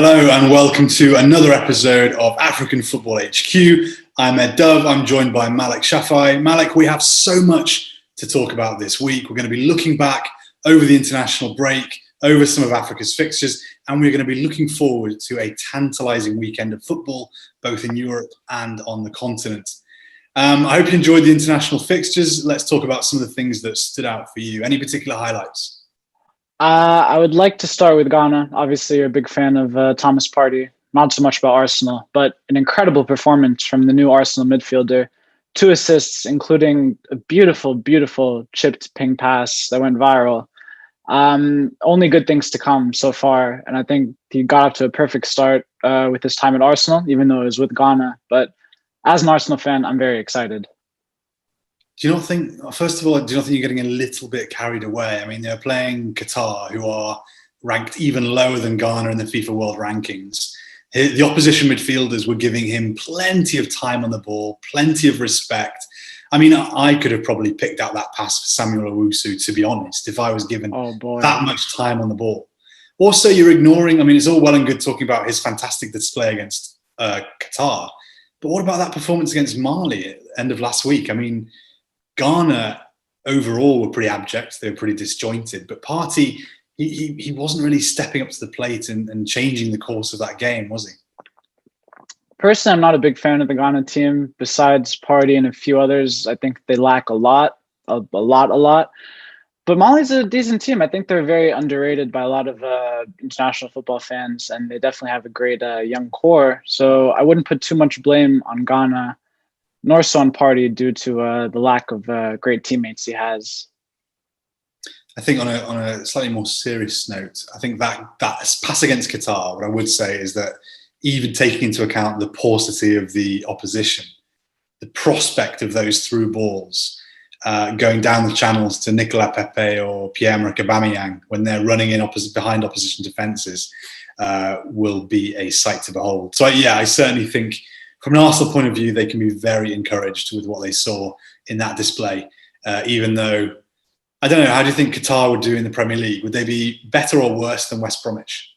Hello and welcome to another episode of African Football HQ. I'm Ed Dove. I'm joined by Malek Shafei. Malek, we have so much to talk about this week. We're going to be looking back over the international break, over some of Africa's fixtures, and we're going to be looking forward to a tantalising weekend of football, both in Europe and on the continent. I hope you enjoyed the international fixtures. Let's talk about some of the things that stood out for you. Any particular highlights? I would like to start with Ghana. Obviously, you're a big fan of Thomas Partey. Not so much about Arsenal, but an incredible performance from the new Arsenal midfielder. 2 assists, including a beautiful, beautiful chipped ping pass that went viral. Only good things to come so far. And I think he got off to a perfect start with his time at Arsenal, even though it was with Ghana. But as an Arsenal fan, I'm very excited. Do you not think, first of all, do you not think you're getting a little bit carried away? I mean, they're playing Qatar, who are ranked even lower than Ghana in the FIFA World Rankings. The opposition midfielders were giving him plenty of time on the ball, plenty of respect. I mean, I could have probably picked out that pass for Samuel Owusu, to be honest, if I was given that much time on the ball. Also, you're ignoring, I mean, it's all well and good talking about his fantastic display against Qatar, but what about that performance against Mali at the end of last week? I mean, Ghana overall were pretty abject. They were pretty disjointed. But Partey, he wasn't really stepping up to the plate and changing the course of that game, was he? Personally, I'm not a big fan of the Ghana team. Besides Partey and a few others, I think they lack a lot. But Mali's a decent team. I think they're very underrated by a lot of international football fans, and they definitely have a great young core. So I wouldn't put too much blame on Ghana, nor so on Partey, due to the lack of great teammates he has. I think on a slightly more serious note, I think that pass against Qatar, what I would say is that even taking into account the paucity of the opposition, the prospect of those through balls going down the channels to Nicolas Pepe or Pierre-Emerick Aubameyang when they're running in behind opposition defences will be a sight to behold. So yeah, I certainly think from an Arsenal point of view, they can be very encouraged with what they saw in that display, even though, I don't know, how do you think Qatar would do in the Premier League? Would they be better or worse than West Bromwich?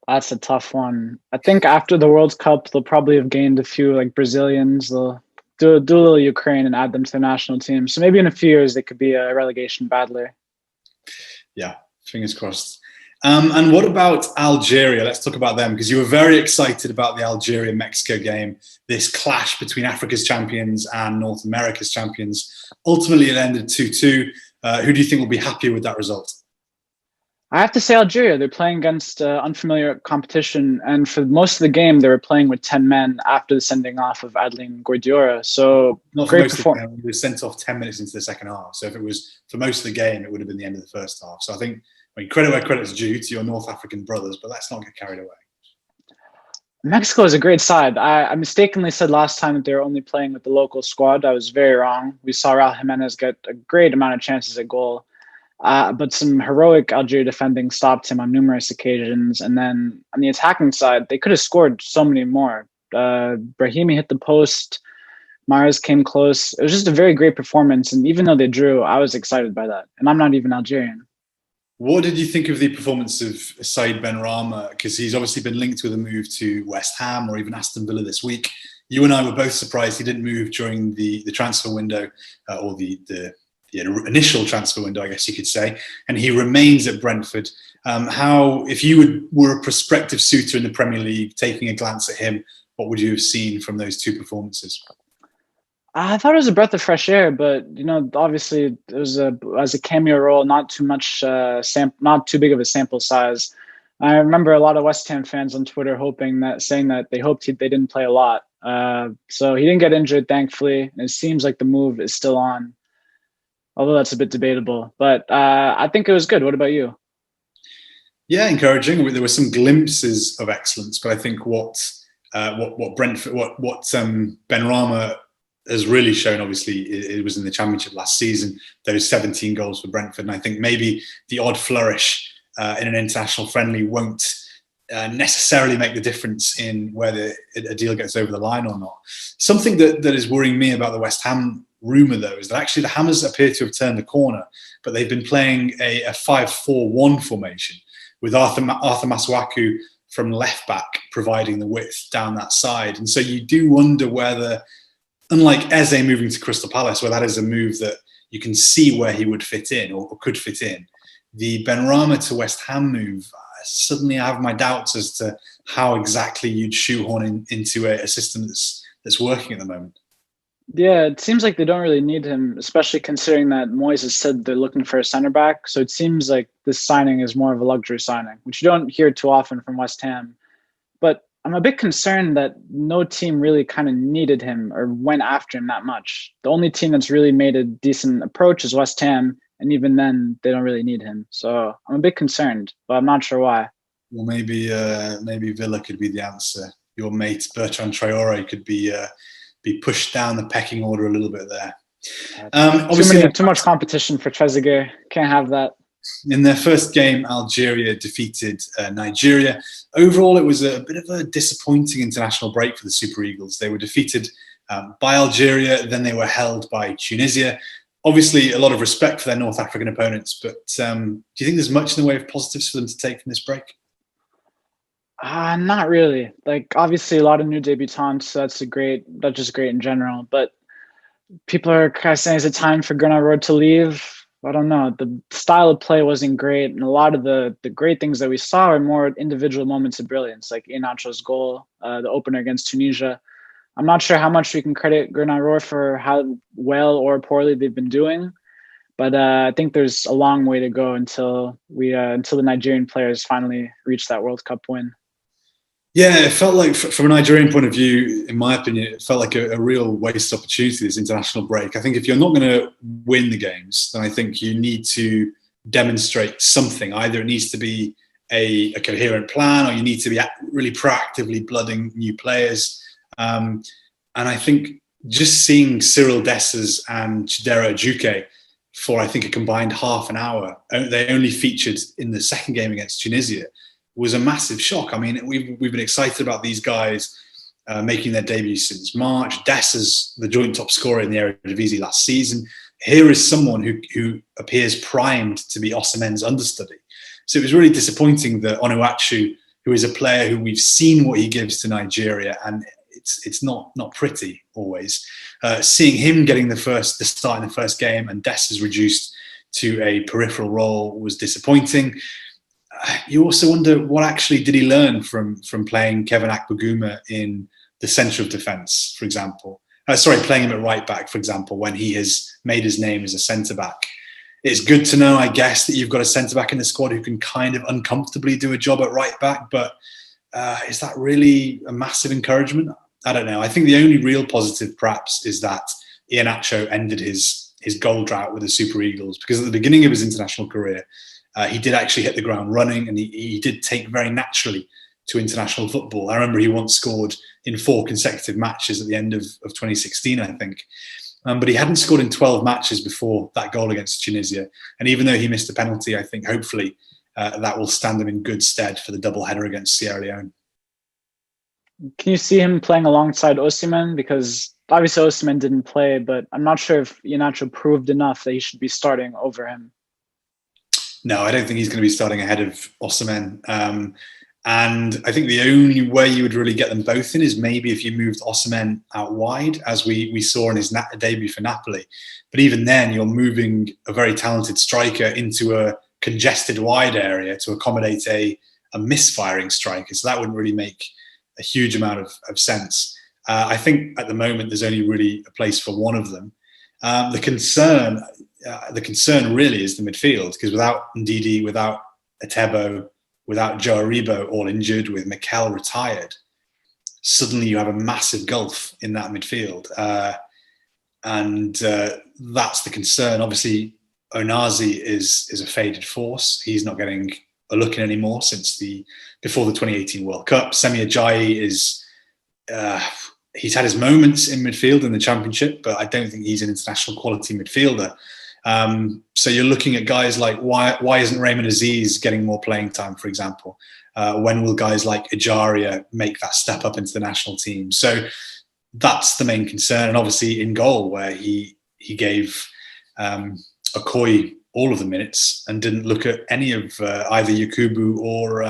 That's a tough one. I think after the World Cup, they'll probably have gained a few like Brazilians. They'll do a little Ukraine and add them to the national team. So maybe in a few years, they could be a relegation battler. Yeah, fingers crossed. And what about Algeria? Let's talk about them, because you were very excited about the Algeria-Mexico game, this clash between Africa's champions and North America's champions. Ultimately, it ended 2-2. Who do you think will be happy with that result? I have to say Algeria. They're playing against unfamiliar competition, and for most of the game, they were playing with 10 men after the sending off of Adeline Gordioura. So not great performance. He was sent off 10 minutes into the second half. So if it was for most of the game, it would have been the end of the first half. So I think, credit where credit's due to your North African brothers, but let's not get carried away. Mexico is a great side. I mistakenly said last time that they were only playing with the local squad. I was very wrong. We saw Raul Jimenez get a great amount of chances at goal, but some heroic Algeria defending stopped him on numerous occasions. And then on the attacking side, they could have scored so many more. Brahimi hit the post. Mahrez came close. It was just a very great performance. And even though they drew, I was excited by that. And I'm not even Algerian. What did you think of the performance of Saïd Benrahma? Because he's obviously been linked with a move to West Ham or even Aston Villa this week. You and I were both surprised he didn't move during the transfer window or the initial transfer window, I guess you could say. And he remains at Brentford. If you were a prospective suitor in the Premier League, taking a glance at him, what would you have seen from those 2 performances? I thought it was a breath of fresh air, but obviously it was as a cameo role, not too much, not too big of a sample size. I remember a lot of West Ham fans on Twitter saying that they hoped they didn't play a lot. So he didn't get injured, thankfully, and it seems like the move is still on, although that's a bit debatable. But I think it was good. What about you? Yeah, encouraging. There were some glimpses of excellence, but I think what Benrahma has really shown, obviously, it was in the Championship last season, those 17 goals for Brentford. And I think maybe the odd flourish in an international friendly won't necessarily make the difference in whether a deal gets over the line or not. Something that is worrying me about the West Ham rumour, though, is that actually the Hammers appear to have turned the corner, but they've been playing a 5-4-1 formation with Arthur Masuaku from left back, providing the width down that side. And so you do wonder whether, unlike Eze moving to Crystal Palace, where that is a move that you can see where he would fit in or could fit in, the Benrahma to West Ham move, suddenly I have my doubts as to how exactly you'd shoehorn into a system that's working at the moment. Yeah, it seems like they don't really need him, especially considering that Moyes has said they're looking for a center back. So it seems like this signing is more of a luxury signing, which you don't hear too often from West Ham. But I'm a bit concerned that no team really kind of needed him or went after him that much. The only team that's really made a decent approach is West Ham, and even then, they don't really need him. So I'm a bit concerned, but I'm not sure why. Well, maybe Villa could be the answer. Your mate Bertrand Traore could be pushed down the pecking order a little bit there. Obviously, too much competition for Trezeguet. Can't have that. In their first game, Algeria defeated Nigeria. Overall, it was a bit of a disappointing international break for the Super Eagles. They were defeated by Algeria, then they were held by Tunisia. Obviously, a lot of respect for their North African opponents, but do you think there's much in the way of positives for them to take from this break? Not really. Like, obviously, a lot of new debutants, so that's just great in general. But people are kind of saying, is it time for Gernot Rohr to leave? I don't know. The style of play wasn't great, and a lot of the great things that we saw are more individual moments of brilliance, like Iheanacho's goal, the opener against Tunisia. I'm not sure how much we can credit Gernot Rohr for how well or poorly they've been doing, but I think there's a long way to go until the Nigerian players finally reach that World Cup win. Yeah, it felt like, from a Nigerian point of view, in my opinion, it felt like a real waste opportunity, this international break. I think if you're not going to win the games, then I think you need to demonstrate something. Either it needs to be a coherent plan, or you need to be really proactively blooding new players. And I think just seeing Cyril Dessers and Chidera Ajuke for, I think, a combined half an hour, they only featured in the second game against Tunisia, was a massive shock. I mean, we've been excited about these guys making their debut since March. Dessers, the joint top scorer in the Eredivisie last season. Here is someone who appears primed to be Osimhen's understudy. So it was really disappointing that Onuachu, who is a player who we've seen what he gives to Nigeria, and it's not pretty always, seeing him getting the start in the first game and Dessers reduced to a peripheral role was disappointing. You also wonder, what actually did he learn from playing Kevin Akpoguma in the centre of defence, for example? Playing him at right back, for example, when he has made his name as a centre back. It's good to know, I guess, that you've got a centre back in the squad who can kind of uncomfortably do a job at right back, but is that really a massive encouragement? I don't know. I think the only real positive, perhaps, is that Iheanacho ended his goal drought with the Super Eagles, because at the beginning of his international career, he did actually hit the ground running, and he did take very naturally to international football. I remember he once scored in 4 consecutive matches at the end of 2016, I think. But he hadn't scored in 12 matches before that goal against Tunisia. And even though he missed a penalty, I think hopefully that will stand him in good stead for the double header against Sierra Leone. Can you see him playing alongside Osimhen? Because obviously Osimhen didn't play, but I'm not sure if Iheanacho proved enough that he should be starting over him. No, I don't think he's going to be starting ahead of Osimhen. And I think the only way you would really get them both in is maybe if you moved Osimhen out wide, as we saw in his debut for Napoli. But even then, you're moving a very talented striker into a congested wide area to accommodate a misfiring striker. So that wouldn't really make a huge amount of sense. I think at the moment there's only really a place for one of them. The concern really is the midfield, because without Ndidi, without Etebo, without Joe Aribo all injured, with Mikel retired, suddenly you have a massive gulf in that midfield. And that's the concern. Obviously, Onazi is a faded force. He's not getting a look in anymore since before the 2018 World Cup. Semi Ajayi he's had his moments in midfield in the Championship, but I don't think he's an international quality midfielder. So you're looking at guys like, why isn't Raymond Aziz getting more playing time, for example? When will guys like Ejaria make that step up into the national team? So that's the main concern. And obviously in goal, where he gave Okoye all of the minutes and didn't look at any of either Yakubu or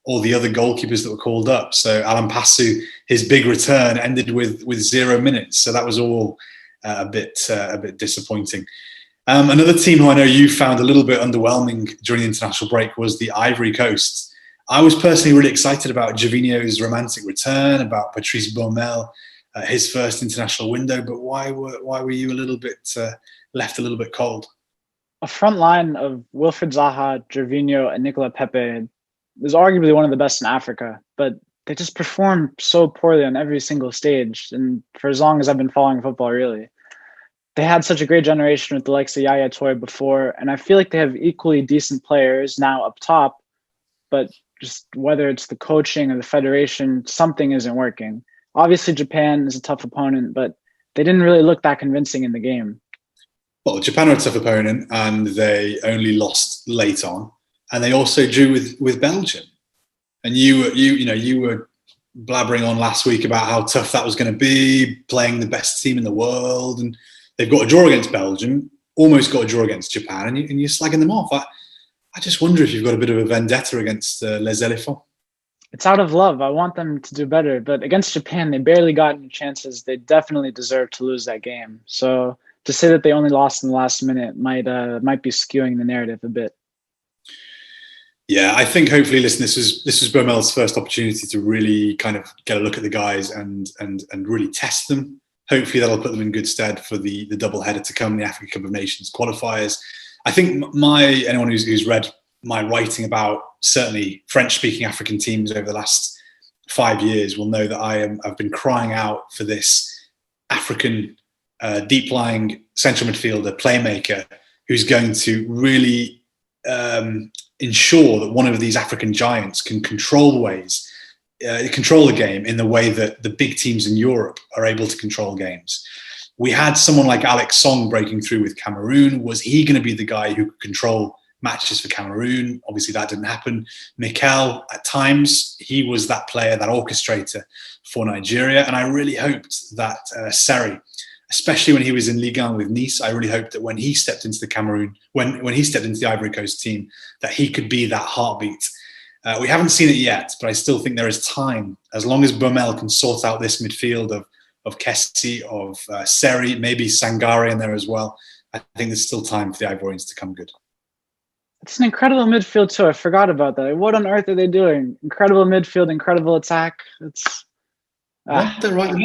all the other goalkeepers that were called up. So Alan Passu, his big return ended with 0 minutes. So that was all a bit disappointing. Another team who I know you found a little bit underwhelming during the international break was the Ivory Coast. I was personally really excited about Gervinho's romantic return, about Patrice Baumel, his first international window. But why were you a little bit left a little bit cold? A front line of Wilfried Zaha, Gervinho, and Nicolas Pepe is arguably one of the best in Africa, but they just perform so poorly on every single stage. And for as long as I've been following football, really, they had such a great generation with the likes of Yaya Toure before, and I feel like they have equally decent players now up top, but just whether it's the coaching or the federation, something isn't working. Obviously, Japan is a tough opponent, but they didn't really look that convincing in the game. Well, Japan are a tough opponent, and they only lost late on, and they also drew with Belgium. And you were blabbering on last week about how tough that was going to be, playing the best team in the world, and they've got a draw against Belgium, almost got a draw against Japan, and you're slagging them off. I just wonder if you've got a bit of a vendetta against Les Elephants. It's out of love. I want them to do better, but against Japan, they barely got any chances. They definitely deserve to lose that game. So to say that they only lost in the last minute might be skewing the narrative a bit. Yeah, I think hopefully, listen, this was Baumel's first opportunity to really kind of get a look at the guys and really test them. Hopefully that'll put them in good stead for the double header to come, the Africa Cup of Nations qualifiers. I think anyone who's read my writing about certainly French-speaking African teams over the last 5 years will know that I've been crying out for this African deep-lying central midfielder, playmaker, who's going to really ensure that one of these African giants can control the game in the way that the big teams in Europe are able to control games. We had someone like Alex Song breaking through with Cameroon. Was he going to be the guy who could control matches for Cameroon? Obviously, that didn't happen. Mikel, at times, he was that player, that orchestrator for Nigeria. And I really hoped that Seri, especially when he was in Ligue 1 with Nice, I really hoped that when he stepped into the Cameroon, when he stepped into the Ivory Coast team, that he could be that heartbeat. We haven't seen it yet, but I still think there is time. As long as Baumel can sort out this midfield of Kessie, of Seri, maybe Sangare in there as well, I think there's still time for the Ivorians to come good. It's an incredible midfield too. I forgot about that. What on earth are they doing? Incredible midfield, incredible attack. It's they're right.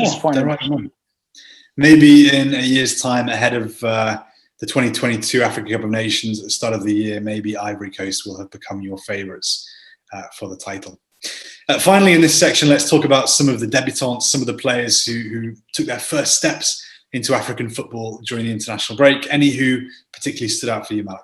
Maybe in a year's time, ahead of the 2022 Africa Cup of Nations at the start of the year, maybe Ivory Coast will have become your favourites for the title. Finally, in this section, let's talk about some of the debutants, some of the players who took their first steps into African football during the international break. Any who particularly stood out for you, Malek?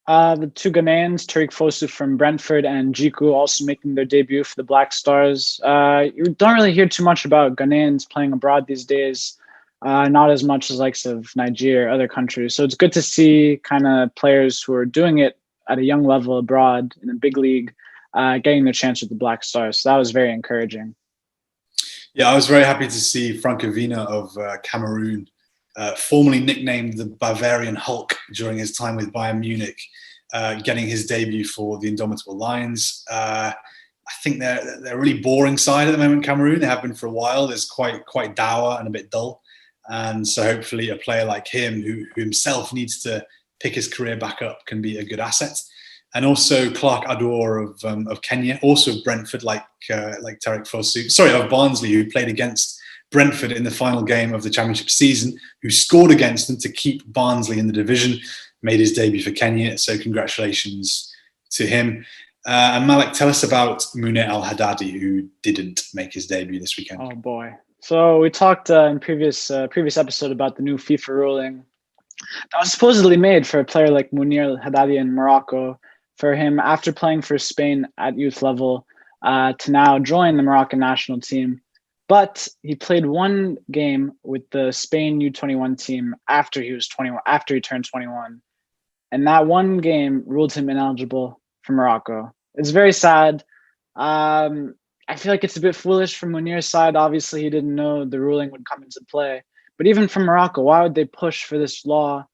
The two Ghanaians, Tariq Fosu from Brentford and Jiku, also making their debut for the Black Stars. You don't really hear too much about Ghanaians playing abroad these days, not as much as likes of Nigeria or other countries. So it's good to see kind of players who are doing it at a young level abroad in a big league, getting their chance with the Black Stars. So that was very encouraging. Yeah, I was very happy to see Frank Avina of Cameroon, formerly nicknamed the Bavarian Hulk during his time with Bayern Munich, getting his debut for the Indomitable Lions. I think they're a really boring side at the moment, Cameroon. They have been for a while. There's quite dour and a bit dull. And so hopefully a player like him, who himself needs to pick his career back up, can be a good asset. And also Clark Ador of Kenya, also of Brentford, like Tariq Fosu. Sorry, of Barnsley, who played against Brentford in the final game of the Championship season, who scored against them to keep Barnsley in the division, made his debut for Kenya. So congratulations to him. And Malek, tell us about Munir Al-Haddadi, who didn't make his debut this weekend. Oh boy! So we talked in previous episode about the new FIFA ruling that was supposedly made for a player like Munir Al-Haddadi in Morocco, for him after playing for Spain at youth level to now join the Moroccan national team. But he played one game with the Spain U21 team after he turned 21. And that one game ruled him ineligible for Morocco. It's very sad. I feel like it's a bit foolish from Munir's side. Obviously, he didn't know the ruling would come into play. But even from Morocco, why would they push for this law?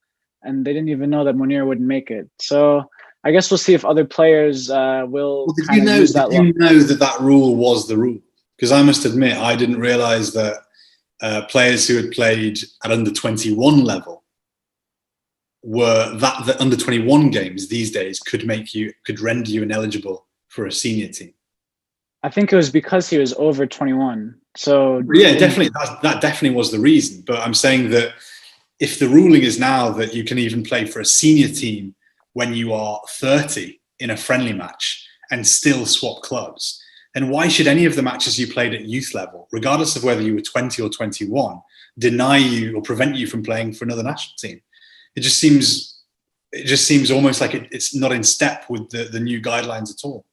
And they didn't even know that Munir wouldn't make it. So I guess we'll see if other players will Well, did kind you of know? use Did that. you know that that rule was the rule? Because I must admit, I didn't realise that players who had played at under 21 level were that the under 21 games these days could render you ineligible for a senior team. I think it was because he was over 21. So Yeah, definitely. That definitely was the reason. But I'm saying that if the ruling is now that you can even play for a senior team when you are 30 in a friendly match and still swap clubs, then why should any of the matches you played at youth level, regardless of whether you were 20 or 21, deny you or prevent you from playing for another national team? It just seems almost like it's not in step with the new guidelines at all.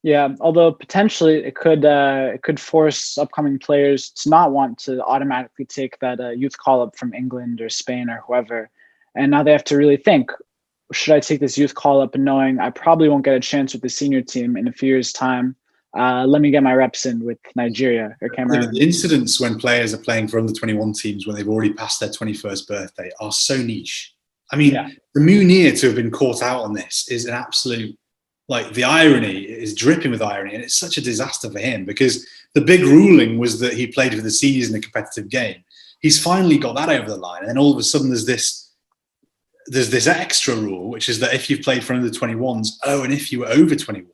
Yeah, although potentially it could force upcoming players to not want to automatically take that youth call up from England or Spain or whoever, and now they have to really think: should I take this youth call up and knowing I probably won't get a chance with the senior team in a few years' time? Let me get my reps in with Nigeria or Cameroon. Yeah, the incidents when players are playing for under 21 teams when they've already passed their 21st birthday are so niche. I mean, the Munir to have been caught out on this is an absolute. Like, the irony is dripping with irony, and it's such a disaster for him because the big ruling was that he played for the seniors in a competitive game. He's finally got that over the line, and then all of a sudden there's this extra rule, which is that if you've played for under 21s, and if you were over 21,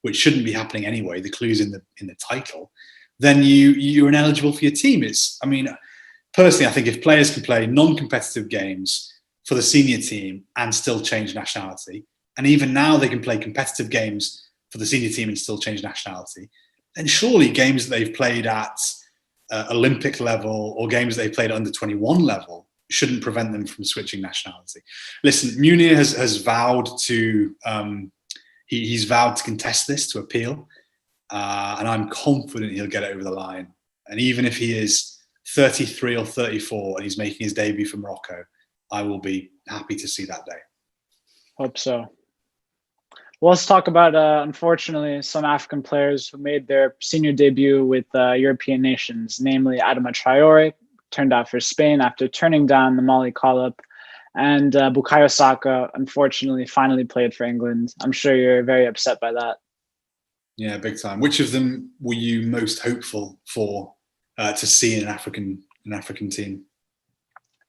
which shouldn't be happening anyway, the clue's in the title, then you're ineligible for your team. I mean, personally, I think if players can play non-competitive games for the senior team and still change nationality, and even now they can play competitive games for the senior team and still change nationality, then surely games that they've played at Olympic level or games they've played at under 21 level shouldn't prevent them from switching nationality. Listen, Munir has vowed to he's vowed to contest this, to appeal, and I'm confident he'll get it over the line. And even if he is 33 or 34 and he's making his debut for Morocco, I will be happy to see that day. Hope so. Well, let's talk about, unfortunately, some African players who made their senior debut with European nations, namely Adama Traore, turned out for Spain after turning down the Mali call-up, and Bukayo Saka, unfortunately, finally played for England. I'm sure you're very upset by that. Yeah, big time. Which of them were you most hopeful for to see in an African team?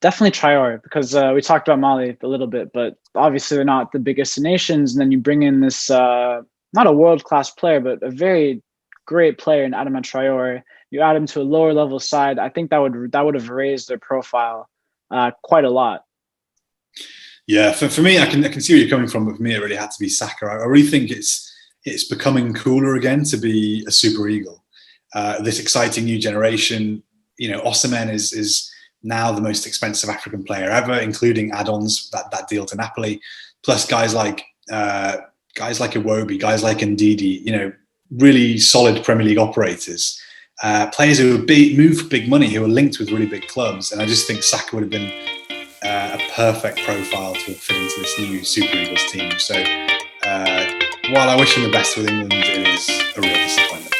Definitely Traore, because we talked about Mali a little bit, but obviously they're not the biggest nations. And then you bring in this, not a world-class player, but a very great player in Adama Traore. You add him to a lower level side. I think that would have raised their profile quite a lot. Yeah, for me, I can see where you're coming from. But for me, it really had to be Saka. I really think it's becoming cooler again to be a Super Eagle. This exciting new generation. You know, Osimhen is now the most expensive African player ever, including add-ons, that deal to Napoli, plus guys like Iwobi, guys like Ndidi, you know, really solid Premier League operators, players who move for big money, who are linked with really big clubs. And I just think Saka would have been a perfect profile to fit into this new Super Eagles team. So while I wish him the best with England, it is a real disappointment.